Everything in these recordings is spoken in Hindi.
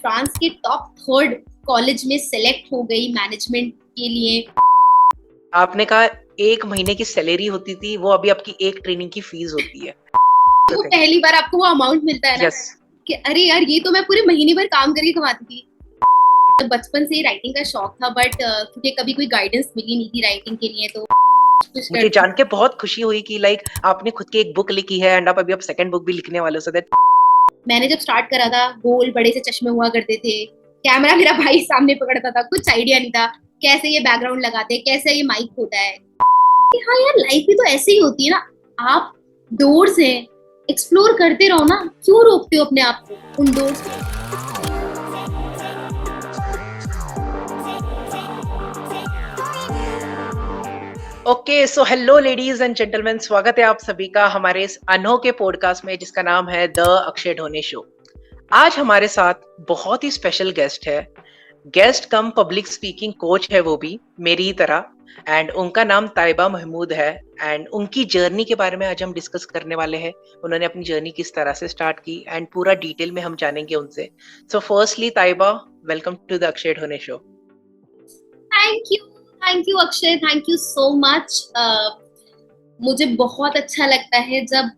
फ्रांस के टॉप थर्ड कॉलेज में सेलेक्ट हो गई मैनेजमेंट के लिए। आपने कहा 1 महीने की सैलरी होती थी, वो अभी आपकी एक ट्रेनिंग की फीस होती है। वो पहली बार आपको वो अमाउंट मिलता है ना यस। कि अरे यार ये तो मैं पूरे महीने भर काम करके कमाती थी। बचपन से ही राइटिंग का शौक था, बट क्योंकि कभी कोई गाइडेंस मिली नहीं थी राइटिंग के लिए, तो कुछ मुझे जान के बहुत खुशी हुई कि लाइक आपने खुद की एक बुक लिखी है एंड आप अभी सेकंड बुक भी लिखने वाले हो, सो दैट मैंने जब स्टार्ट करा था, गोल बड़े से चश्मे हुआ करते थे, कैमरा मेरा भाई सामने पकड़ता था, कुछ आइडिया नहीं था कैसे ये बैकग्राउंड लगाते हैं, कैसे ये माइक होता है। हाँ यार, लाइफ भी तो ऐसे ही होती है ना। आप डोर्स हैं, एक्सप्लोर करते रहो ना, क्यों रोकते हो अपने आप को उन डोर्स को। Okay, so hello ladies and gentleman, स्वागत है आप सभी का हमारे इस अनोखे पॉडकास्ट में जिसका नाम है द अक्षय ढोने शो। आज हमारे साथ बहुत ही स्पेशल गेस्ट है, गेस्ट कम पब्लिक स्पीकिंग कोच है, वो भी मेरी ही तरह, एंड उनका नाम ताइबा महमूद है। एंड उनकी जर्नी के बारे में आज हम डिस्कस करने वाले हैं। उन्होंने अपनी जर्नी किस तरह से स्टार्ट की एंड पूरा डिटेल में हम जानेंगे उनसे। So firstly Taiba, welcome to the Akshay Dhone show. Thank you Akshay, thank you so much. मुझे बहुत अच्छा लगता है जब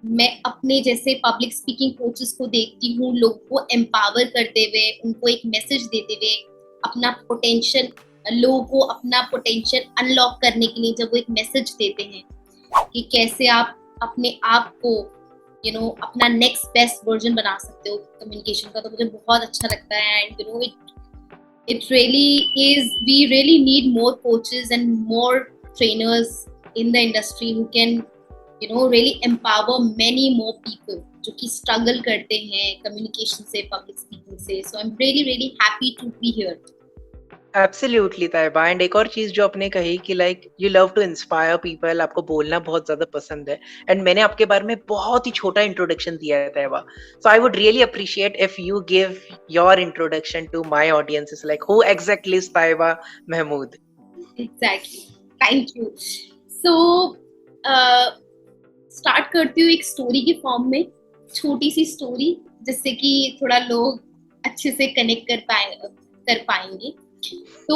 मैं अपने जैसे पब्लिक स्पीकिंग कोचेस को देखती हूँ, लोगों को एम्पावर करते हुए, उनको एक मैसेज देते हुए, अपना पोटेंशियल, लोगों को अपना पोटेंशियल अनलॉक करने के लिए जब वो एक मैसेज देते हैं कि कैसे आप अपने आप को अपना नेक्स्ट बेस्ट वर्जन बना सकते हो कम्युनिकेशन का, तो मुझे बहुत अच्छा लगता है। And it really is, we really need more coaches and more trainers in the industry who can really empower many more people जो कि struggle करते हैं communication से, public speaking से। So I'm really really happy to be here. Absolutely Taiba, and एक और चीज जो आपने कही कि like you love to inspire people, आपको बोलना बहुत ज्यादा पसंद है। एंड मैंने आपके बारे में बहुत ही छोटा इंट्रोडक्शन दिया है Taiba, so I would really appreciate if you give your introduction to my audiences, like who exactly is Taiba Mahmood. Exactly. Thank you. So start करती हूँ एक स्टोरी के फॉर्म में, छोटी सी स्टोरी, जिससे कि थोड़ा लोग अच्छे से कनेक्ट कर पाएंगे। तो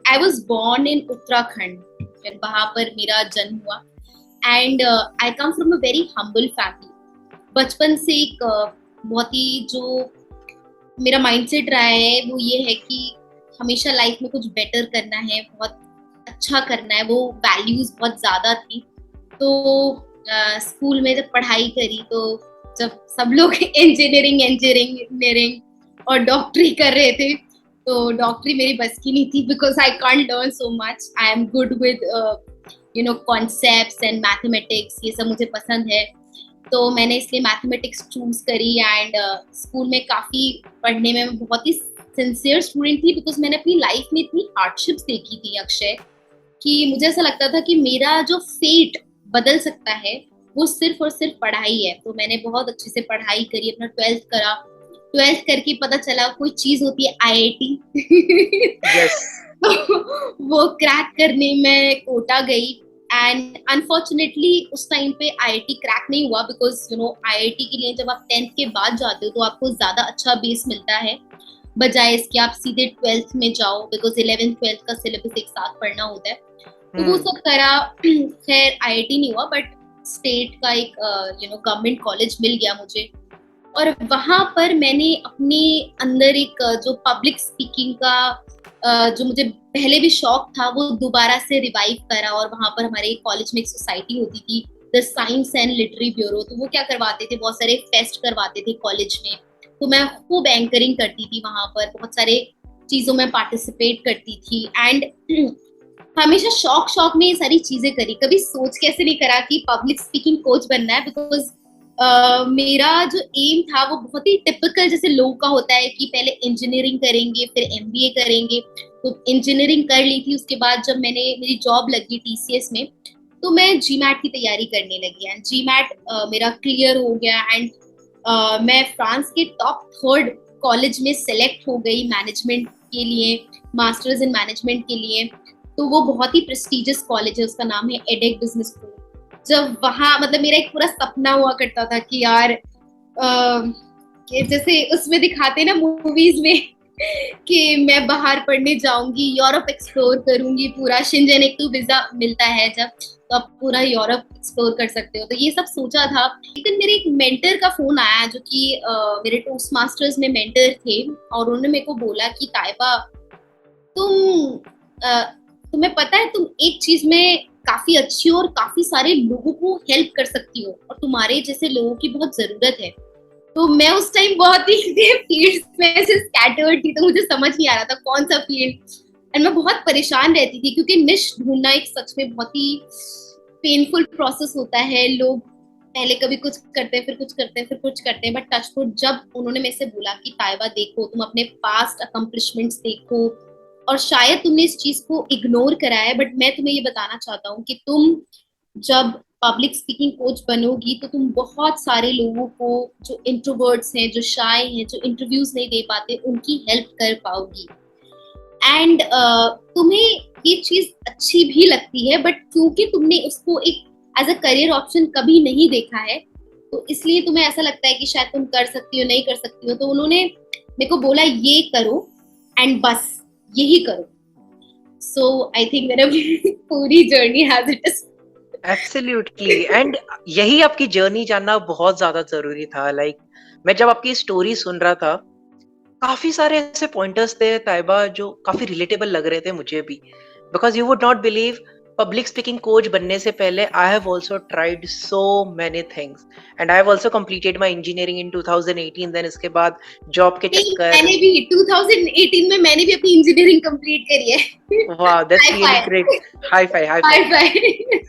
I was born in Uttarakhand, फिर वहां पर मेरा जन्म हुआ। And I come from a very humble family. बचपन से एक बहुत ही जो मेरा माइंडसेट रहा है वो ये है कि हमेशा लाइफ में कुछ बेटर करना है, बहुत अच्छा करना है, वो वैल्यूज बहुत ज्यादा थी। तो स्कूल में जब पढ़ाई करी, तो जब सब लोग इंजीनियरिंग और डॉक्टरी कर रहे थे, तो डॉक्टरी मेरी बस की नहीं थी, because I can't learn so much. I am good with concepts and mathematics, ये सब मुझे पसंद है। तो मैंने इसलिए मैथमेटिक्स चूज करी। एंड स्कूल में काफी पढ़ने में मैं बहुत ही सिंसियर स्टूडेंट थी, बिकॉज मैंने अपनी लाइफ में इतनी हार्डशिप्स देखी थी अक्षय, कि मुझे ऐसा लगता था कि मेरा जो फेट बदल सकता है वो सिर्फ और सिर्फ पढ़ाई है। तो मैंने बहुत अच्छे से पढ़ाई करी, अपना 12th करा। 12th करके पता चला कोई चीज होती है आईआईटी। यस। वो क्रैक करने में कोटा गई। एंड अनफॉर्चुनेटली उस टाइम पे आईआईटी क्रैक नहीं हुआ, बिकॉज आईआईटी के लिए जब आप 10th के बाद जाते हो तो आपको ज्यादा अच्छा बेस मिलता है, बजाय इसके आप सीधे 12th में जाओ, बिकॉज 11th 12th का सिलेबस एक साथ पढ़ना होता है। तो वो सब करा। खैर आईआईटी नहीं हुआ, बट स्टेट का एक गवर्नमेंट कॉलेज मिल गया मुझे। और वहां पर मैंने अपने अंदर एक जो पब्लिक स्पीकिंग का जो मुझे पहले भी शौक था, वो दोबारा से रिवाइव करा। और वहां पर हमारे कॉलेज में एक सोसाइटी होती थी, the science and literary bureau. तो वो क्या करवाते थे, बहुत सारे फेस्ट करवाते थे कॉलेज में। तो मैं खूब एंकरिंग करती थी वहां पर, बहुत सारे चीजों में पार्टिसिपेट करती थी। एंड हमेशा शौक में ये सारी चीजें करी, कभी सोच कैसे नहीं करा कि पब्लिक स्पीकिंग कोच बनना है, बिकॉज मेरा जो एम था वो बहुत ही टिपिकल जैसे लोगों का होता है कि पहले इंजीनियरिंग करेंगे फिर एमबीए करेंगे। तो इंजीनियरिंग कर ली थी, उसके बाद जब मेरी जॉब लगी टीसीएस में, तो मैं जीमैट की तैयारी करने लगी। एंड जीमैट मेरा क्लियर हो गया। एंड मैं फ्रांस के टॉप थर्ड कॉलेज में सेलेक्ट हो गई मैनेजमेंट के लिए, मास्टर्स इन मैनेजमेंट के लिए। तो वो बहुत ही प्रेस्टिजियस कॉलेज है, उसका नाम है एडेक बिजनेस स्कूल। जब वहां मतलब मेरा एक पूरा सपना हुआ करता था कि यार कि जैसे उसमें दिखाते हैं ना मूवीज में कि मैं बाहर पढ़ने जाऊंगी, यूरोप एक्सप्लोर करूंगी पूरा, शिंजन एक तो वीजा मिलता है जब, तो आप पूरा यूरोप एक्सप्लोर कर सकते हो। तो ये सब सोचा था। लेकिन मेरे एक मेंटर का फोन आया जो कि मेरे टोस्ट मास्टर्स में मेंटर थे, और उन्होंने मेरे को बोला कि ताइबा, तुम तुम्हें पता है तुम एक चीज में काफी अच्छी हो और काफी सारे लोगों को हेल्प कर सकती हो, और तुम्हारे जैसे लोगों की बहुत जरूरत है। तो मैं उस टाइम बहुत ही फील्ड्स में से स्कैटर्ड थी, तो मुझे समझ नहीं आ रहा था कौन सा फील्ड, एंड मैं बहुत परेशान रहती थी क्योंकि निश ढूंढना एक सच में बहुत ही पेनफुल प्रोसेस होता है। लोग पहले कभी कुछ करते हैं, फिर कुछ करते हैं, फिर कुछ करते हैं, बट टचवुड जब उन्होंने मेरे से बोला कि ताइबा देखो, तुम अपने पास्ट अकम्पलिशमेंट्स देखो, और शायद तुमने इस चीज को इग्नोर करा है, बट मैं तुम्हें ये बताना चाहता हूँ कि तुम जब पब्लिक स्पीकिंग कोच बनोगी तो तुम बहुत सारे लोगों को, जो इंट्रोवर्ट्स हैं, जो शाय हैं, जो इंटरव्यूज नहीं दे पाते, उनकी हेल्प कर पाओगी। एंड तुम्हें ये चीज अच्छी भी लगती है, बट क्योंकि तुमने उसको एक एज अ करियर ऑप्शन कभी नहीं देखा है, तो इसलिए तुम्हें ऐसा लगता है कि शायद तुम कर सकती हो, नहीं कर सकती हो। तो उन्होंने मेरे को बोला ये करो, एंड बस यही करो। सो आई थिंक मेरा पूरी journey has it is. Absolutely, and यही आपकी जर्नी जानना बहुत ज्यादा जरूरी था। लाइक मैं जब आपकी स्टोरी सुन रहा था, काफी सारे ऐसे पॉइंटर्स थे ताइबा जो काफी रिलेटेबल लग रहे थे मुझे भी, because you would not believe, public speaking coach बनने से पहले I have also tried so many things, and I have also completed my engineering in 2018। Then इसके बाद जॉब के चक्कर, मैंने भी 2018 में मैंने भी अपनी इंजीनियरिंग कंप्लीट करी है। वाह that's high really great, high five high high five. Five.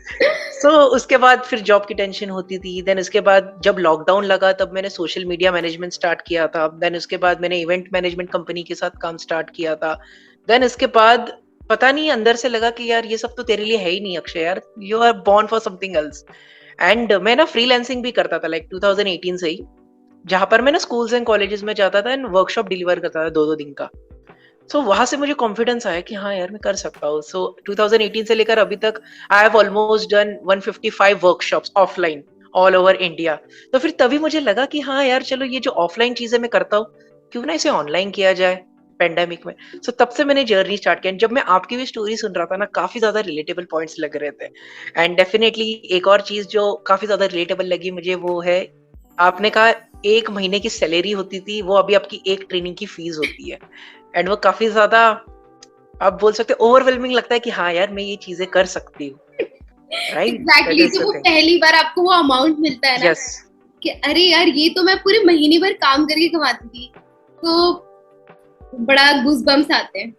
So उसके बाद फिर जॉब की टेंशन होती थी। देन उसके बाद जब लॉकडाउन लगा तब मैंने सोशल मीडिया मैनेजमेंट स्टार्ट किया था। देन उसके बाद मैंने इवेंट मैनेजमेंट कंपनी के साथ काम स्टार्ट किया था। देन इसके बाद पता नहीं अंदर से लगा कि यार ये सब तो तेरे लिए है ही नहीं अक्षय, यार you are born for something else. And मैं ना फ्रीलांसिंग भी करता था लाइक 2018 से ही, जहां पर मैं ना स्कूल्स एंड कॉलेजेस में जाता था एंड वर्कशॉप डिलीवर करता था 2-2 दिन का। सो वहां से मुझे कॉन्फिडेंस आया कि हाँ यार मैं कर सकता हूँ। सो 2018 से लेकर अभी तक I have almost done 155 workshops offline all over India. तो फिर तभी मुझे लगा कि हाँ यार चलो ये जो ऑफलाइन चीजें मैं करता हूँ, क्यों ना इसे ऑनलाइन किया जाए पेंडेमिक में। सो तब से मैंने जर्नी स्टार्ट किया। जब मैं आपकी भी स्टोरी सुन रहा था ना, काफी ज्यादा रिलेटेबल पॉइंट्स लग रहे थे। एंड डेफिनेटली एक और चीज जो काफी ज्यादा रिलेटेबल लगी मुझे वो है, आपने कहा 1 महीने की सैलरी होती थी, वो अभी आपकी एक ट्रेनिंग की फीस होती है। एंड वो काफी ज्यादा, आप बोल सकते हो ओवरवेलमिंग लगता है कि हाँ यार मैं ये चीजें कर सकती हूँ, राइट? दैट एग्जैक्टली, इज तो द वो थिंग। पहली बार आपको वो अमाउंट मिलता है ना, यस कि अरे यार ये तो मैं पूरे महीने भर काम करके कमाती थी, तो बड़ा गूज़बम्स आते हैं।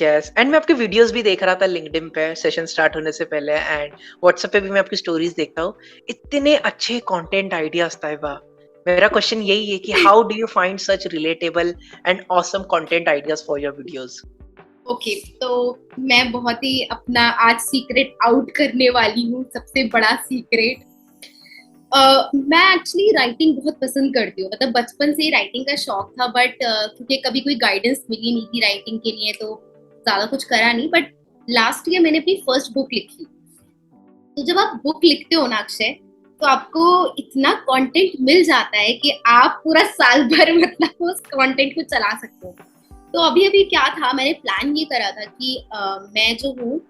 यस, एंड मैं आपके वीडियोस भी देख रहा था लिंक्डइन पे सेशन स्टार्ट होने से पहले, एंड व्हाट्सएप पे भी मैं आपकी स्टोरीज देखता हूँ। इतने अच्छे कंटेंट आइडियाज ताइबा। मेरा क्वेश्चन यही है कि how do you find such relatable and awesome content ideas for your videos? Okay, तो मैं बहुत ही अपना आज सीक्रेट आउट करने वाली हूँ, सबसे बड़ा सीक्रेट। मैं एक्चुअली राइटिंग बहुत पसंद करती हूँ, मतलब बचपन से ही राइटिंग का शौक था, बट क्योंकि कभी कोई गाइडेंस मिली नहीं थी राइटिंग के लिए, तो ज्यादा कुछ करा नहीं। बट लास्ट ईयर मैंने अपनी फर्स्ट बुक लिखी। तो जब आप बुक लिखते हो ना अक्षय, तो आपको इतना कंटेंट मिल जाता है कि आप पूरा साल भर मतलब उस कंटेंट को चला सकते हो। तो अभी अभी क्या था, मैंने प्लान ये करा था कि मैं जो हूँ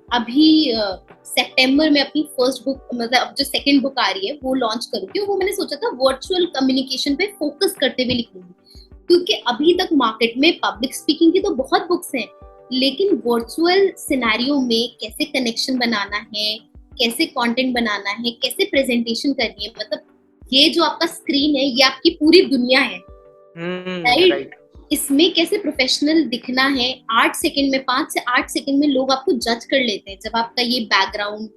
अभी सितंबर में अपनी फर्स्ट बुक, मतलब अब जो सेकंड बुक आ रही है वो लॉन्च करूंगी। वो मैंने सोचा था वर्चुअल कम्युनिकेशन पे फोकस करते हुए लिखूंगी, क्योंकि अभी तक मार्केट में पब्लिक स्पीकिंग की तो बहुत बुक्स हैं, लेकिन वर्चुअल सिनेरियो में कैसे कनेक्शन बनाना है, कैसे कंटेंट बनाना है, कैसे प्रेजेंटेशन करनी है, मतलब ये जो आपका स्क्रीन है ये आपकी पूरी दुनिया है, राइट? राइट। इसमें कैसे प्रोफेशनल दिखना है। 8 सेकंड में, 5 से 8 सेकंड में लोग आपको जज कर लेते हैं जब आपका ये बैकग्राउंड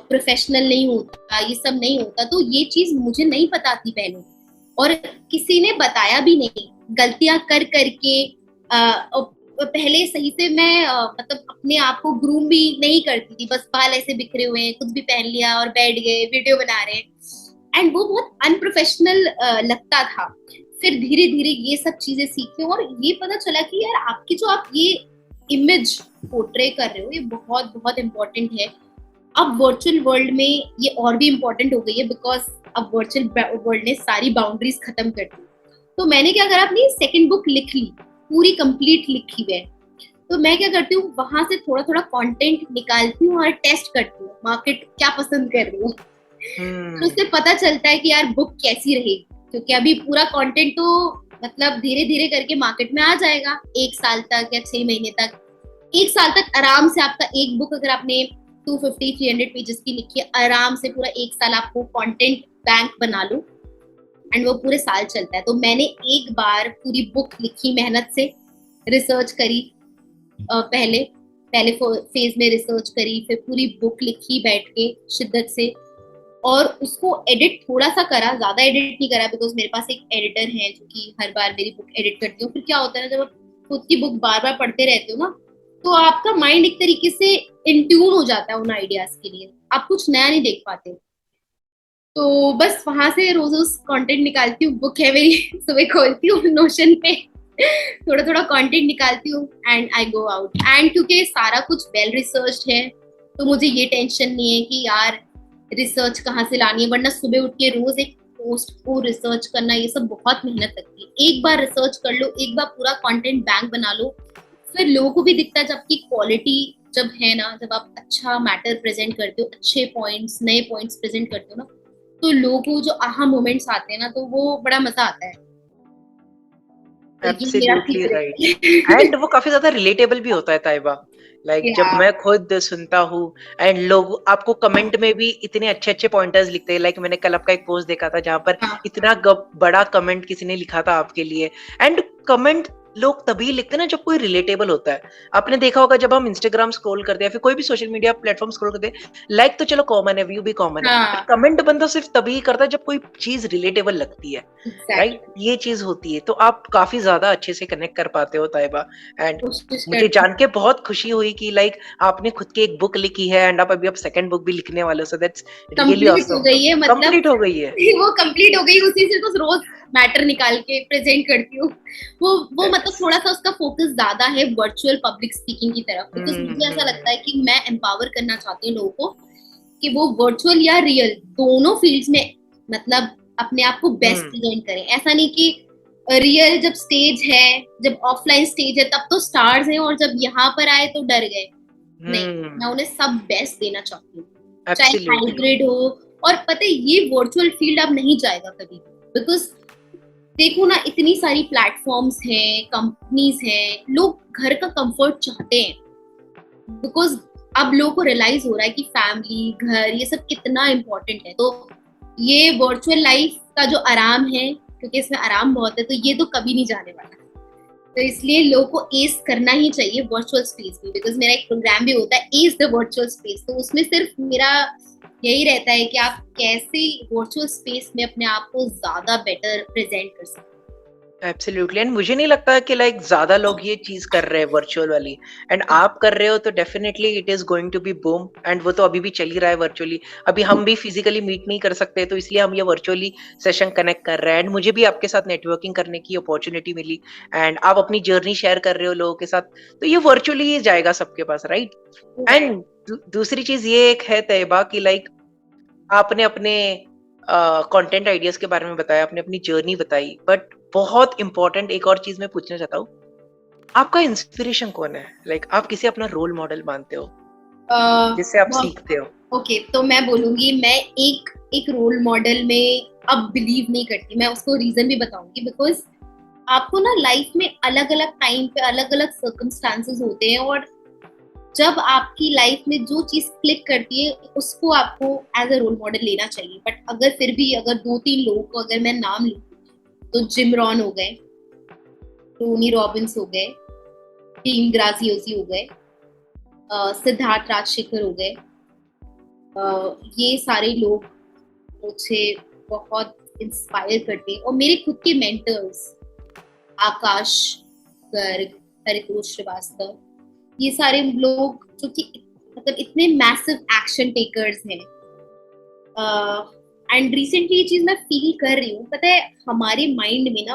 प्रोफेशनल नहीं होता, ये सब नहीं होता। तो ये चीज मुझे नहीं पता थी पहले, और किसी ने बताया भी नहीं, गलतियां कर करके। पहले सही से मैं मतलब अपने आप को ग्रूम भी नहीं करती थी, बस बाल ऐसे बिखरे हुए हैं, कुछ भी पहन लिया और बैठ गए, वीडियो बना रहे हैं, एंड वो बहुत अनप्रोफेशनल लगता था। फिर धीरे धीरे ये सब चीजें सीखी, और ये पता चला कि यार आपकी जो आप ये इमेज पोर्ट्रे कर रहे हो, ये बहुत बहुत इम्पोर्टेंट है। अब वर्चुअल वर्ल्ड में ये और भी इम्पोर्टेंट हो गई है, बिकॉज अब वर्चुअल वर्ल्ड ने सारी बाउंड्रीज खत्म कर दी। तो मैंने क्या करा, अपनी सेकंड बुक लिख ली, पूरी कंप्लीट लिखी हुई है। तो मैं क्या करती हूँ, वहां से थोड़ा थोड़ा कंटेंट निकालती हूँ और टेस्ट करती हूँ मार्केट क्या पसंद कर रही है। तो हम्म। उससे पता चलता है कि यार बुक कैसी रहेगी, क्योंकि अभी पूरा कंटेंट तो मतलब धीरे धीरे करके मार्केट में आ जाएगा, 1 साल तक या 6 महीने तक। 1 साल तक आराम से आपका एक बुक, अगर आपने 250-300 पेजेस की लिखी है, आराम से पूरा 1 साल आपको कंटेंट बैंक बना लो, एंड वो पूरे साल चलता है। तो मैंने एक बार पूरी बुक लिखी मेहनत से, रिसर्च करी, पहले पहले फेज में रिसर्च करी, फिर पूरी बुक लिखी बैठ के शिद्दत से, और उसको एडिट थोड़ा सा करा, ज्यादा एडिट नहीं करा, बिकॉज मेरे पास एक एडिटर है जो कि हर बार मेरी बुक एडिट करती हूँ। फिर क्या होता है ना, जब आप खुद की बुक बार बार पढ़ते रहते हो ना, तो आपका माइंड एक तरीके से इंट्यून हो जाता है उन आइडियाज के लिए, आप कुछ नया नहीं देख पाते। तो बस वहां से रोज रोज कंटेंट निकालती हूँ, बुक है मेरी सुबह खोलती हूँ नोशन पे, थोड़ा थोड़ा कंटेंट निकालती हूँ, and I go out. And क्योंकि सारा कुछ वेल रिसर्च्ड है, तो मुझे ये टेंशन नहीं है कि यार रिसर्च कहाँ से लानी है, वरना सुबह उठ के रोज एक पोस्ट को रिसर्च करना, ये सब बहुत मेहनत लगती है। एक बार रिसर्च कर लो, एक बार पूरा कंटेंट बैंक बना लो, फिर लोगों को भी दिखता है, जबकि क्वालिटी जब है ना, जब आप अच्छा मैटर प्रेजेंट करते हो, अच्छे पॉइंट्स, नए पॉइंट्स प्रेजेंट करते हो ना, तो लोगों को जो आहा मोमेंट्स आते हैं ना, तो वो बड़ा मजा आता है। तो ये मेरा एब्सोल्युटली राइट। सीक्रेट एंड वो काफी ज्यादा रिलेटेबल भी होता है ताइबा। लाइक जब या मैं खुद सुनता हूँ एंड लोग आपको कमेंट में भी इतने अच्छे अच्छे पॉइंटर्स लिखते हैं। लाइक मैंने कल आपका एक पोस्ट देखा था जहां पर हाँ इतना बड़ा कमेंट किसी ने लिखा था आपके लिए। एंड कमेंट लोग तभी लिखते हैं ना जब कोई रिलेटेबल होता है। आपने देखा होगा जब हम इंस्टाग्राम स्क्रॉल करते हैं या फिर कोई भी सोशल मीडिया प्लेटफॉर्म स्क्रॉल करते हैं, लाइक तो चलो कॉमन है, व्यू भी कॉमन है, बट हाँ कमेंट बंदा सिर्फ तभी करता है जब कोई चीज रिलेटेबल लगती है। राइट, एग्जैक्टली, ये चीज होती है। तो आप काफी ज्यादा अच्छे से कनेक्ट कर पाते हो ताइबा। एंड कोशिश मुझे करती जान के बहुत खुशी हुई कि लाइक आपने खुद की एक बुक लिखी है एंड आप अभी आप सेकंड बुक भी लिखने वाले हो। सो दैट्स रियली कंप्लीट हो ऑसम। गई है, मतलब कंप्लीट हो गई है। वो कंप्लीट हो गई, उसी से तो रोज मैटर निकाल के प्रेजेंट करती हूँ। वो मतलब दैट्स थोड़ा सा उसका फोकस ज्यादा है वर्चुअल पब्लिक स्पीकिंग की तरफ, बिकॉज मुझे ऐसा लगता हम्म। है कि मैं एम्पावर करना चाहती हूँ लोगों को, कि वो वर्चुअल या रियल दोनों फील्ड्स में मतलब अपने आप को बेस्ट हम्म। प्रेजेंट करें। ऐसा नहीं कि रियल जब स्टेज है, जब ऑफलाइन स्टेज है तब तो स्टार्स हैं, और जब यहाँ पर आए तो डर गए। नहीं, हम्म। मैं उन्हें सब बेस्ट देना चाहती हूँ, चाहे एब्सोल्युटली। हाइब्रिड हो। और पता है, ये वर्चुअल फील्ड अब नहीं जाएगा कभी, बिकॉज देखो ना, इतनी सारी प्लेटफॉर्म्स हैं, कंपनीज हैं, लोग घर का कंफर्ट चाहते हैं, बिकॉज अब लोगों को रियलाइज हो रहा है कि फैमिली, घर, ये सब कितना इम्पोर्टेंट है। तो ये वर्चुअल लाइफ का जो आराम है, क्योंकि इसमें आराम बहुत है, तो ये तो कभी नहीं जाने वाला। तो इसलिए लोगों को एस करना ही चाहिए वर्चुअल स्पेस में, बिकॉज मेरा एक प्रोग्राम भी होता है एस द वर्चुअल स्पेस, तो उसमें सिर्फ मेरा यही रहता है कि आप कैसे वर्चुअल स्पेस में अपने आप को ज्यादा बेटर प्रेजेंट कर सकते एब्सोल्युटली। एंड मुझे नहीं लगता कि लाइक ज्यादा लोग ये चीज कर रहे हैं वर्चुअल वाली। एंड हैं। आप कर रहे हो तो definitely it is going to be boom. And वो तो अभी भी चल ही रहा है वर्चुअली। अभी हम भी फिजिकली मीट नहीं कर सकते तो इसलिए हम ये वर्चुअली सेशन कनेक्ट कर रहे हैं। एंड मुझे भी आपके साथ नेटवर्किंग करने की अपॉर्चुनिटी मिली। एंड आप अपनी जर्नी शेयर कर रहे हो लोगों के साथ, तो ये वर्चुअली ही जाएगा सबके पास, राइट। राइट। एंड दूसरी चीज ये एक है तैयबा कि लाइक आपने अपने कंटेंट आइडियाज के बारे में बताया, आपने अपनी जर्नी बताई, बट बहुत इंपॉर्टेंट एक और चीज मैं पूछना चाहता हूँ, आपका इंस्पिरेशन कौन है? लाइक आप किसे अपना रोल मॉडल मानते हो, जिससे आप सीखते हो? ओके, तो मैं बोलूंगी, मैं एक एक रोल मॉडल में अब बिलीव नहीं करती। मैं उसको रीजन भी बताऊंगी, बिकॉज आपको ना लाइफ में अलग अलग टाइम पे अलग अलग सर्कमस्टांसेस होते हैं, और जब आपकी लाइफ में जो चीज क्लिक करती है उसको आपको एज अ रोल मॉडल लेना चाहिए। बट अगर फिर भी अगर 2-3 लोगों को अगर मैं नाम लूँ, तो जिम रॉन हो गए, टोनी रॉबिन्स हो गए, टीम ग्राजियोसी हो गए, सिद्धार्थ राजशेखर हो गए, ये सारे लोग मुझे बहुत इंस्पायर करते हैं। और मेरे खुद के मेंटर्स, आकाश गर्ग, हरितोष श्रीवास्तव, ये सारे लोग जो कि मतलब इतने मैसिव एक्शन टेकर्स हैं। एंड रिसेंटली ये चीज मैं फील कर रही हूँ, पता है, हमारे माइंड में ना,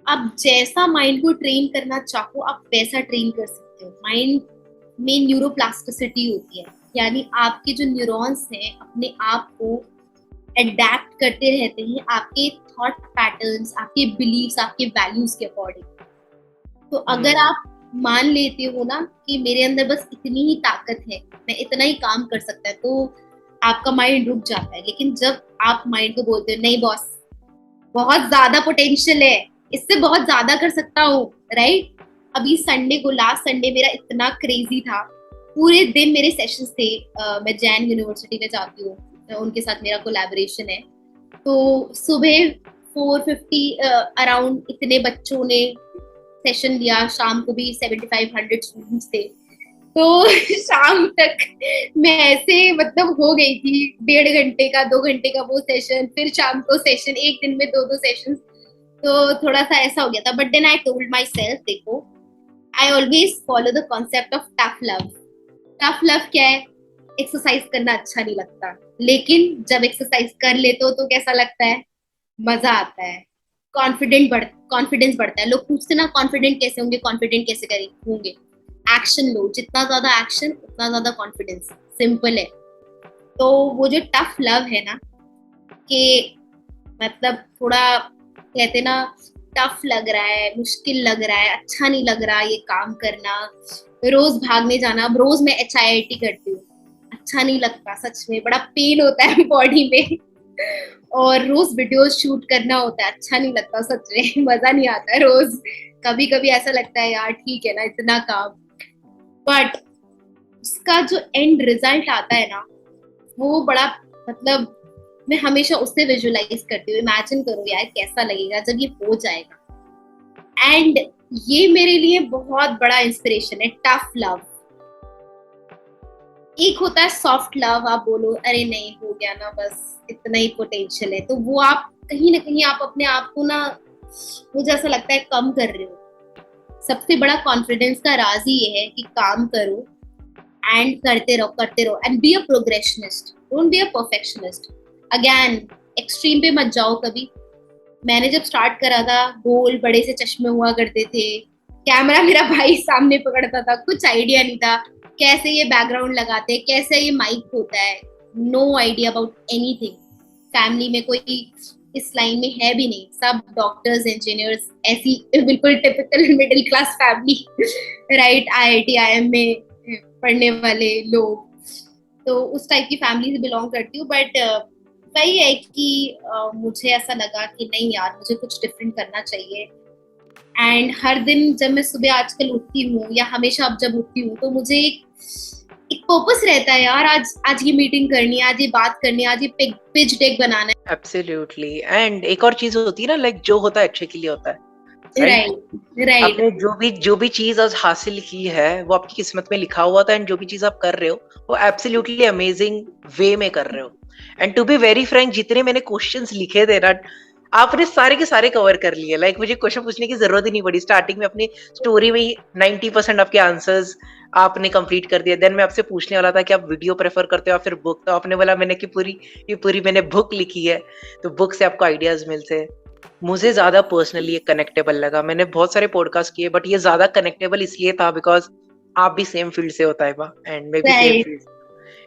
आप जैसा माइंड को ट्रेन करना चाहो आप वैसा ट्रेन कर सकते हो। माइंड में न्यूरोप्लास्टिसिटी होती है, यानी आपके जो न्यूरॉन्स हैं अपने आप को अडेप्ट करते रहते हैं आपके थॉट पैटर्न्स, आपके बिलीव्स, आपके वैल्यूज के अकॉर्डिंग। तो अगर आप मान लेते हो ना कि मेरे अंदर बस इतनी ही ताकत है, मैं इतना ही काम कर सकता है, तो आपका माइंड रुक जाता है। लेकिन जब आप माइंड को बोलते हो नहीं बॉस, बहुत ज्यादा पोटेंशियल है, इससे बहुत ज्यादा कर सकता हूँ, राइट। अभी संडे को, लास्ट संडे मेरा इतना क्रेजी था, पूरे दिन मेरे सेशंस थे। मैं जैन यूनिवर्सिटी में जाती हूँ, उनके साथ मेरा कोलैबोरेशन है। तो सुबह 450 अराउंड इतने बच्चों ने सेशन लिया, शाम को भी 7500 स्टूडेंट्स थे। तो शाम तक मैं ऐसे मतलब हो गई थी, 1.5 घंटे का 2 घंटे का वो सेशन, फिर शाम को सेशन, एक दिन में दो सेशन। तो थोड़ा सा ऐसा हो गया था, but then I told myself, देखो I always follow the concept of tough love. Tough love क्या है? एक्सरसाइज करना अच्छा नहीं लगता, लेकिन जब एक्सरसाइज कर लेते हो तो कैसा लगता है? मजा आता है, कॉन्फिडेंस बढ़ता है। लोग पूछते ना कॉन्फिडेंट कैसे होंगे, कॉन्फिडेंट कैसे करें होंगे? एक्शन लो, जितना ज्यादा एक्शन उतना ज्यादा कॉन्फिडेंस, सिंपल है। तो वो जो टफ लव है ना, कि मतलब थोड़ा कहते ना, टफ लग रहा है, मुश्किल लग रहा है, अच्छा नहीं लग रहा ये काम करना, रोज भागने जाना। अब रोज मैं HIIT करती हूँ, अच्छा नहीं लगता, सच में बड़ा पेन होता है बॉडी में। और रोज वीडियो शूट करना होता है, अच्छा नहीं लगता, सच में मजा नहीं आता है रोज। कभी कभी ऐसा लगता है यार ठीक है ना, इतना काम, बट उसका जो एंड रिजल्ट आता है ना, वो बड़ा मतलब, मैं हमेशा उससे विजुअलाइज करती हूँ, इमेजिन करो यार कैसा लगेगा जब ये हो जाएगा। एंड ये मेरे लिए बहुत बड़ा इंस्पिरेशन है, टफ लव। एक होता है सॉफ्ट लव, आप बोलो अरे नहीं हो गया ना, बस इतना ही पोटेंशियल है, तो वो आप कहीं ना कहीं आप अपने आप को ना, मुझे ऐसा लगता है कम कर रहे हो। सबसे बड़ा कॉन्फिडेंस का राज ही ये है कि काम करो एंड करते रहो and be a progressionist, don't be a perfectionist. Again extreme पे मत जाओ कभी। मैंने जब स्टार्ट करा था, गोल बड़े से चश्मे हुआ करते थे, कैमरा मेरा भाई सामने पकड़ता था, कुछ आइडिया नहीं था कैसे ये बैकग्राउंड लगाते हैं, कैसे ये माइक होता है, no idea about anything. Family में कोई इस लाइन में है भी नहीं, सब डॉक्टर्स, इंजीनियर्स, ऐसी बिल्कुल typical middle class family right, IIT IIM में पढ़ने वाले लोग। तो उस टाइप की फैमिली से बिलोंग करती हूँ, बट वही है कि मुझे ऐसा लगा कि नहीं यार, मुझे कुछ डिफरेंट करना चाहिए। एंड हर दिन जब मैं सुबह आजकल उठती हूँ, या हमेशा अब जब उठती हूँ, तो मुझे एक पर्पस रहता है यार, आज ये मीटिंग करनी है, आज ये बात करनी है, आज ये पिच डेक बनाना है। एब्सोल्युटली। एंड एक और चीज होती है ना, लाइक जो होता है अच्छे के लिए होता है, राइट? Right right. आपने जो भी चीज आज हासिल की है वो आपकी किस्मत में लिखा हुआ था, एंड जो भी चीज आप कर रहे हो वो एब्सोल्युटली अमेजिंग वे में कर रहे हो। And to be very frank, जितने मैंने क्वेश्चंस लिखे थे ना, आपने सारे के सारे कवर कर लिए। लाइक मुझे क्वेश्चन पूछने की जरूरत ही नहीं पड़ी। स्टार्टिंग में अपनी स्टोरी में ही 90% आपके आंसर्स आपने कंप्लीट कर दिया। देन मैं आपसे पूछने वाला था कि आप वीडियो प्रेफर करते हो या फिर बुक, तो आपने बोला मैंने कि पूरी मैंने बुक लिखी है, तो बुक से आपको आइडियाज मिलते हैं। मुझे ज्यादा पर्सनली ये कनेक्टेबल लगा। मैंने बहुत सारे पॉडकास्ट किए, बट ये ज्यादा कनेक्टेबल इसलिए था बिकॉज आप भी सेम फील्ड से होता है बा, एंड मैं भी सेम राइट। फील्ड,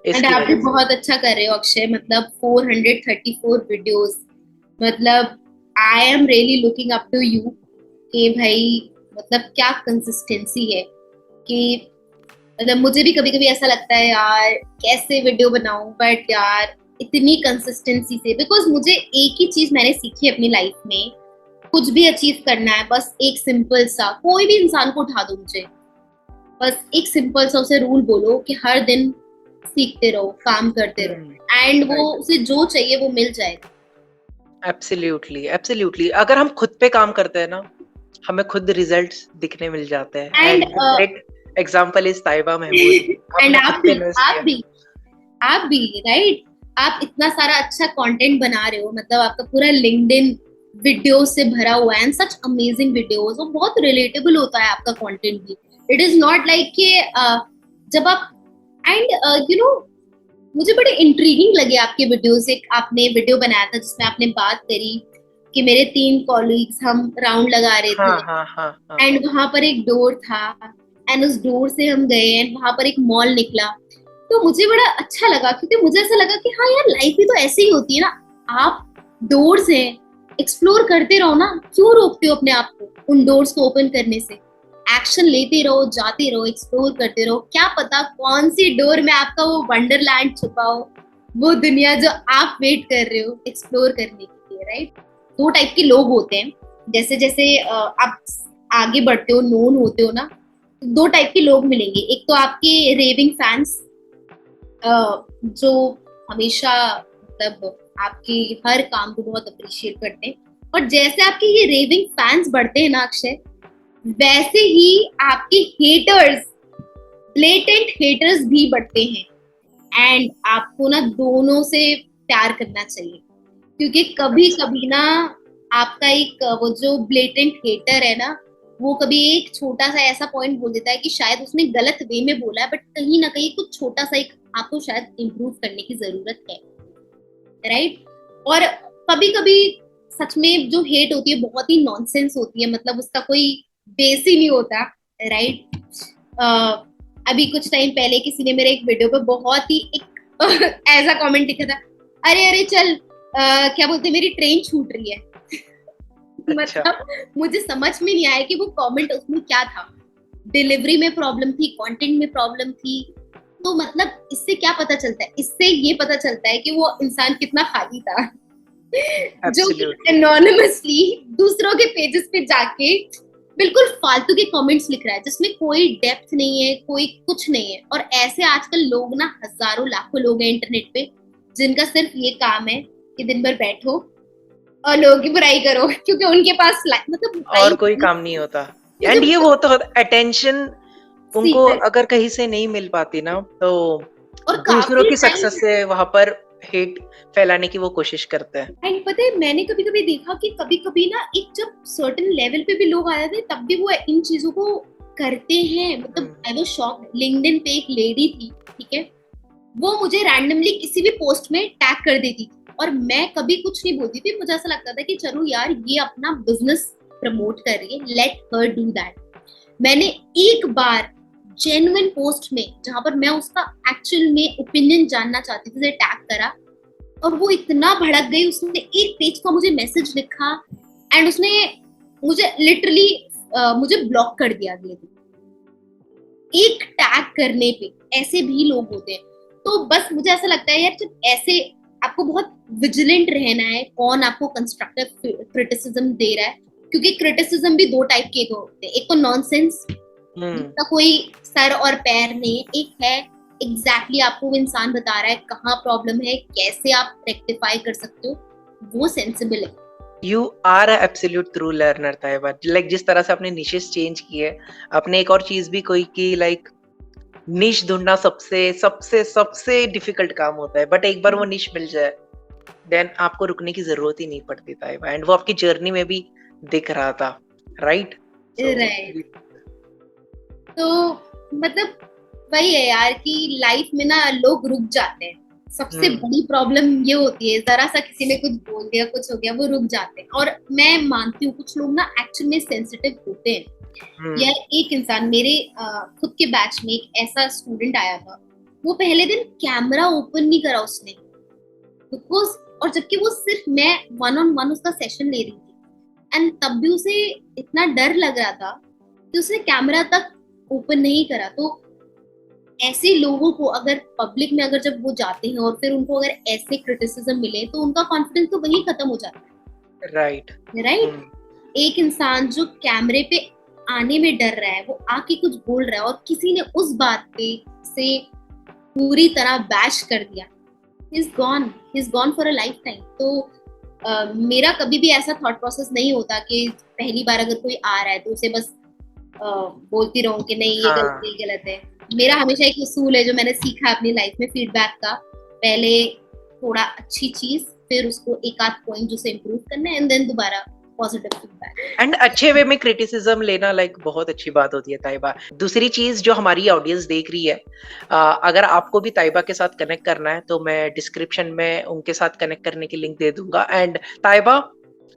एंड इसकी आप भी वजह से। बहुत अच्छा कर रहे हो अक्षय, मतलब 434 वीडियोस, मतलब I am really looking up to you, कि भाई मतलब क्या कंसिस्टेंसी है। कि मतलब मुझे भी कभी कभी ऐसा लगता है यार कैसे वीडियो बनाऊं, बट यार इतनी कंसिस्टेंसी से, बिकॉज मुझे एक ही चीज मैंने सीखी अपनी लाइफ में, कुछ भी अचीव करना है, बस एक सिंपल सा, कोई भी इंसान को उठा दो मुझे, बस एक सिंपल सा उसे रूल बोलो कि हर दिन सीखते रहो, काम करते रहो, एंड वो राइट। उसे जो चाहिए वो मिल जाएगा। Absolutely absolutely. अगर हम खुद पे काम करते हैं ना, हमें खुद रिजल्ट्स दिखने मिल जाते हैं। And and great example is Taiba Mahmood. And आपने खुद आप पे भी इन्वेस्ट आप किया। भी आप भी राइट, आप इतना सारा अच्छा कंटेंट बना रहे हो, मतलब आपका पूरा लिंक्डइन वीडियो से भरा हुआ है, एंड सच अमेजिंग वीडियोस, और बहुत रिलेटेबल होता है आपका कंटेंट भी। इट इज नॉट लाइक कि जब आप, एंड यू नो, मुझे बड़े इंट्रीगिंग लगे आपके वीडियोस। एक आपने वीडियो बनाया था जिसमें आपने बात करी कि मेरे 3 कॉलीग्स हम राउंड लगा रहे थे, हाँ हाँ हाँ हाँ। एंड वहां पर एक डोर था, एंड उस डोर से हम गए, एंड वहां पर एक मॉल निकला। तो मुझे बड़ा अच्छा लगा, क्योंकि मुझे ऐसा लगा कि हाँ यार, लाइफ भी तो ऐसे ही होती है ना। आप डोर्स हैं, एक्सप्लोर करते रहो ना, क्यों रोकते हो अपने आप को उन डोर्स को ओपन करने से? एक्शन लेते रहो, जाते रहो, एक्सप्लोर करते रहो, क्या पता कौन सी डोर में आपका वो वंडरलैंड छुपा हो, वो दुनिया जो आप वेट कर रहे हो एक्सप्लोर करने के लिए, राइट? दो टाइप के लोग होते हैं, जैसे जैसे आप आगे बढ़ते हो, नोन होते हो ना, दो टाइप के लोग मिलेंगे। एक तो आपके रेविंग फैंस, जो हमेशा मतलब आपके हर काम को बहुत अप्रिशिएट करते हैं, और जैसे आपके ये रेविंग फैंस बढ़ते हैं ना अक्षय, वैसे ही आपके हेटर्स, ब्लेटेंट हेटर्स भी बढ़ते हैं। एंड आपको ना दोनों से प्यार करना चाहिए, क्योंकि कभी कभी ना आपका एक वो जो ब्लेटेंट हेटर है ना, वो कभी एक छोटा सा ऐसा पॉइंट बोल देता है कि शायद उसने गलत वे में बोला है, बट कहीं ना कहीं कुछ छोटा सा एक आपको शायद इम्प्रूव करने की जरूरत है, राइट? और कभी कभी सच में जो हेट होती है बहुत ही नॉनसेंस होती है, मतलब उसका कोई बेस ही नहीं होता, राइट? अभी कुछ टाइम पहले किसी ने मेरे एक वीडियो पे बहुत ही एक ऐसा कमेंट लिखा था, अरे अरे चल, क्या बोलते, मेरी ट्रेन छूट रही है। अच्छा। मतलब मुझे समझ में नहीं आया कि वो कमेंट उसमें क्या था, डिलीवरी में प्रॉब्लम थी, कंटेंट में प्रॉब्लम थी। तो मतलब इससे क्या पता चलता है? इससे ये पता चलता है कि वो इंसान कितना खाली था, जो कि एब्सोल्युटली। एनोनिमसली दूसरों के पेजेस पे जाके बिल्कुल फालतू के कमेंट्स लिख रहा है, जिसमें कोई डेप्थ नहीं है, कोई कुछ नहीं है। और ऐसे आजकल लोग ना, हजारों लाखों लोग हैं इंटरनेट पे, जिनका सिर्फ ये काम है कि दिन भर बैठो और लोगों की बुराई करो, क्योंकि उनके पास मतलब और कोई लाइफ, काम नहीं होता। मुझे एंड ये वो तो अटेंशन उनको सीक्रेट, अगर कहीं से नहीं मिल पाती ना, तो और दूसरों काफी की टाइम। सक्सेस से वहां पर हेट फैलाने की वो कोशिश करते हैं। एंड पता है, मैंने कभी कभी देखा कि कभी कभी ना एक जब सर्टेन लेवल पे भी लोग आ जाते हैं, तब भी वो इन चीजों को करते हैं। मतलब आई वाज शॉक्ड, लिंक्डइन पे एक लेडी थी, ठीक है, वो मुझे रैंडमली किसी भी पोस्ट में टैग कर देती थी, और मैं कभी कुछ नहीं बोलती थी। मुझे ऐसा लगता था कि चलो यार, ये अपना बिजनेस प्रमोट कर रही है, लेट हर डू दैट। मैंने एक बार जेन्युइन पोस्ट में, जहां पर मैं उसका एक्चुअल में ओपिनियन जानना चाहती थी, टैग करा, और वो इतना भड़क गई, उसने एक पेज का मुझे मैसेज लिखा, एंड उसने मुझे लिटरली मुझे ब्लॉक कर दिया अगले दिन, एक टैग करने पे। ऐसे भी लोग होते हैं। तो बस मुझे ऐसा लगता है यार, जब ऐसे आपको बहुत विजिलेंट रहना है, कौन आपको कंस्ट्रक्टिव क्रिटिसिज्म दे रहा है, क्योंकि क्रिटिसिज्म भी दो टाइप के होते हैं। एक तो नॉनसेंस, जिसका कोई सर और पैर नहीं, एक है एग्जैक्टली आपको वो इंसान बता रहा है कहाँ प्रॉब्लम है, कैसे आप रेक्टिफाई कर सकते हो, वो सेंसिबल है। You are absolute true learner Taiba. Like जिस तरह से आपने निशेस चेंज किए, आपने एक और चीज भी कोई की, लाइक निश ढूंढना सबसे सबसे सबसे डिफिकल्ट काम होता है, बट एक बार वो निश मिल जाए, देन आपको रुकने की जरूरत ही नहीं पड़ती ताइबा। एंड वो आपकी जर्नी में भी दिख रहा था, राइट? सो राइट। तो मतलब वही है यार, कि लाइफ में ना लोग रुक जाते हैं। सबसे बड़ी प्रॉब्लम ये होती है, जरा सा किसी ने कुछ बोल दिया, कुछ हो गया, वो रुक जाते हैं। और मैं मानती हूँ कुछ लोग ना एक्चुअल में सेंसिटिव होते हैं। यार एक इंसान मेरे खुद के बैच में एक ऐसा स्टूडेंट आया था, वो पहले दिन कैमरा ओपन नहीं करा उसने, बिकॉज, और जबकि वो सिर्फ मैं वन ऑन वन उसका सेशन ले रही थी, एंड तब भी उसे इतना डर लग रहा था कि उसने कैमरा तक ओपन नहीं करा। तो ऐसे लोगों को अगर पब्लिक में अगर जब वो जाते हैं और फिर उनको अगर ऐसे क्रिटिसिज्म मिले, तो उनका कॉन्फिडेंस तो वही खत्म हो जाता है, राइट। राइट? एक इंसान जो कैमरे पे आने में डर रहा है, वो आके कुछ बोल रहा है, और किसी ने उस बात पे से पूरी तरह बैश कर दिया, he is gone for a life time. तो मेरा कभी भी ऐसा थॉट प्रोसेस नहीं होता कि पहली बार अगर कोई आ रहा है तो उसे बस बोलती रहूं कि नहीं ये गलत है, ये गलत है। मेरा हमेशा एक उसूल है जो मैंने सीखा अपनी लाइफ में, फीडबैक का, पहले थोड़ा अच्छी चीज, फिर उसको एक आध पॉइंट जो इम्प्रूव करना है, एंड देन दोबारा पॉजिटिव फीडबैक। एंड अच्छे वे में क्रिटिसिज्म लेना लाइक बहुत अच्छी बात होती है ताइबा। दूसरी चीज जो हमारी ऑडियंस देख रही है, अगर आपको भी ताइबा के साथ कनेक्ट करना है तो मैं डिस्क्रिप्शन में उनके साथ कनेक्ट करने की लिंक दे दूंगा। एंड ताइबा,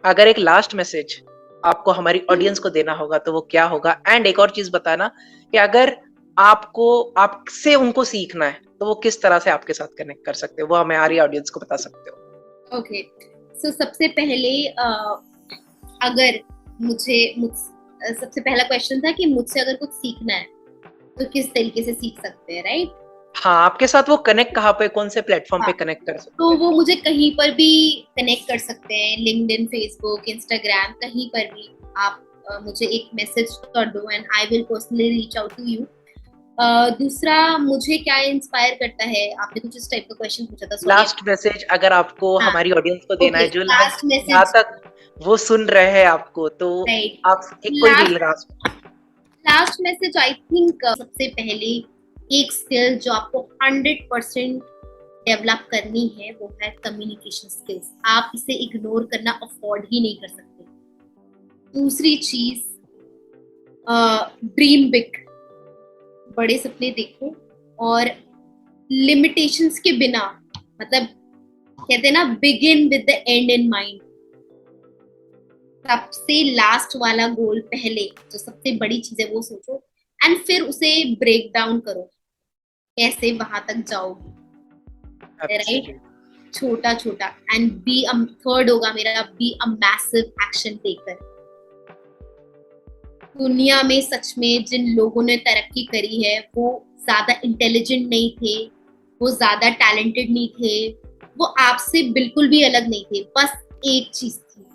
अगर एक लास्ट मैसेज आपको हमारी ऑडियंस को देना होगा तो वो क्या होगा? एंड एक और चीज बताना कि अगर आपको आपसे उनको सीखना है तो वो किस तरह से आपके साथ कनेक्ट कर सकते हो, वो हमारी ऑडियंस को बता सकते हो? ओके, सो सबसे पहले अगर सबसे पहला क्वेश्चन था कि मुझसे अगर कुछ सीखना है तो किस तरीके से सीख सकते हैं, राइट? हाँ, आपके साथ वो कनेक्ट कहाँ पे, कौन से प्लेटफॉर्म पे हाँ, कनेक्ट कर तो सकते हैं? वो मुझे कहीं पर भी कनेक्ट कर सकते हैं, लिंक्डइन, फेसबुक, इंस्टाग्राम, कहीं पर भी आप मुझे एक मैसेज कर दो and I will personally reach out to you. दूसरा, मुझे क्या इंस्पायर करता है, आपने कुछ इस टाइप का क्वेश्चन पूछा था, सॉरी। लास्ट मैसेज अगर आपको हाँ, हमारी ऑडियंस को देना ओके, है, जो लास्ट यहाँ मैसेज, तक वो सुन रहे हैं आपको, तो राइट, आप एक कोई भी last last. Last message I think सबसे पहले एक स्किल जो आपको 100% डेवलप करनी है वो है कम्युनिकेशन स्किल्स। आप इसे इग्नोर करना अफोर्ड ही नहीं कर सकते। दूसरी चीज, ड्रीम बिग, बड़े सपने देखो, और लिमिटेशंस के बिना, मतलब कहते हैं ना, begin with the and in mind. सबसे लास्ट वाला गोल पहले, जो सबसे बड़ी चीज है वो सोचो एंड फिर उसे ब्रेक डाउन करो, कैसे वहां तक जाओगे, राइट? एब्सोल्युटली। छोटा छोटा, एंड बी थर्ड होगा मेरा, be a massive action taker. दुनिया में सच में जिन लोगों ने तरक्की करी है वो ज्यादा इंटेलिजेंट नहीं थे, वो ज्यादा टैलेंटेड नहीं थे, वो आपसे बिल्कुल भी अलग नहीं थे, बस एक चीज थी,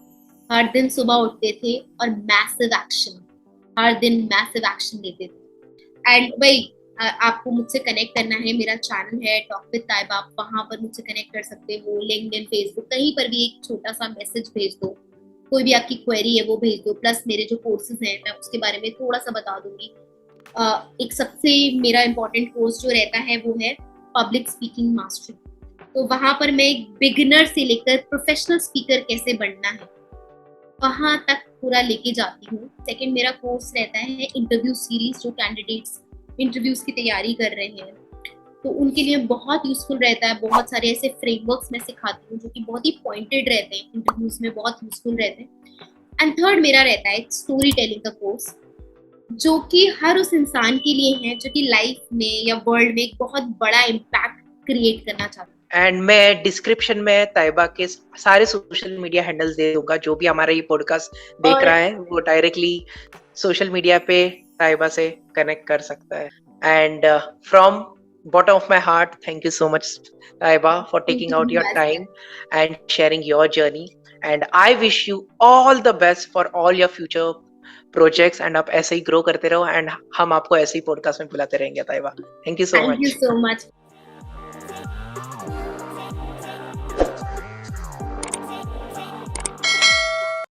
हर दिन सुबह उठते थे और मैसिव एक्शन, हर दिन मैसिव एक्शन लेते थे। एंड भाई, आपको मुझसे कनेक्ट करना है, मेरा चैनल है टॉक विद ताइबा, आप वहां पर मुझसे कनेक्ट कर सकते हो, लिंक्डइन, फेसबुक, कहीं पर भी एक छोटा सा मैसेज भेज दो, कोई भी आपकी क्वेरी है वो भेज दो, प्लस मेरे जो कोर्सेज हैं मैं उसके बारे में थोड़ा सा बता दूंगी। एक सबसे मेरा इम्पोर्टेंट कोर्स जो रहता है वो है पब्लिक स्पीकिंग मास्टरी। तो वहां पर मैं एक बिगिनर से लेकर प्रोफेशनल स्पीकर कैसे बनना है वहां तक पूरा लेके जाती हूँ। सेकंड मेरा कोर्स रहता है इंटरव्यू सीरीज, जो कैंडिडेट्स इंटरव्यूज की तैयारी कर रहे हैं तो उनके लिए बहुत यूजफुल रहता है। बहुत सारे ऐसे फ्रेमवर्क्स मैं सिखाती हूँ जो कि बहुत ही पॉइंटेड रहते हैं, इंटरव्यूज में बहुत यूजफुल रहते हैं। एंड थर्ड मेरा रहता है स्टोरी टेलिंग का कोर्स, जो कि हर उस इंसान के लिए है जो कि लाइफ में या वर्ल्ड में एक बहुत बड़ा इम्पैक्ट क्रिएट करना चाहता है। एंड मैं डिस्क्रिप्शन में ताइबा के सारे सोशल मीडिया हैंडल्स दे दूंगा, जो भी हमारा ये पॉडकास्ट देख और रहा है वो डायरेक्टली सोशल मीडिया पे ताइबा से कनेक्ट कर सकता है। And from bottom of my heart, thank you so much, Taiba, for taking out your time and sharing your journey. And I wish you all the best for all your future projects, and आप ऐसे ही ग्रो करते रहो, एंड हम आपको ऐसे ही पॉडकास्ट में बुलाते रहेंगे Taiba. Thank you so thank you much. So much.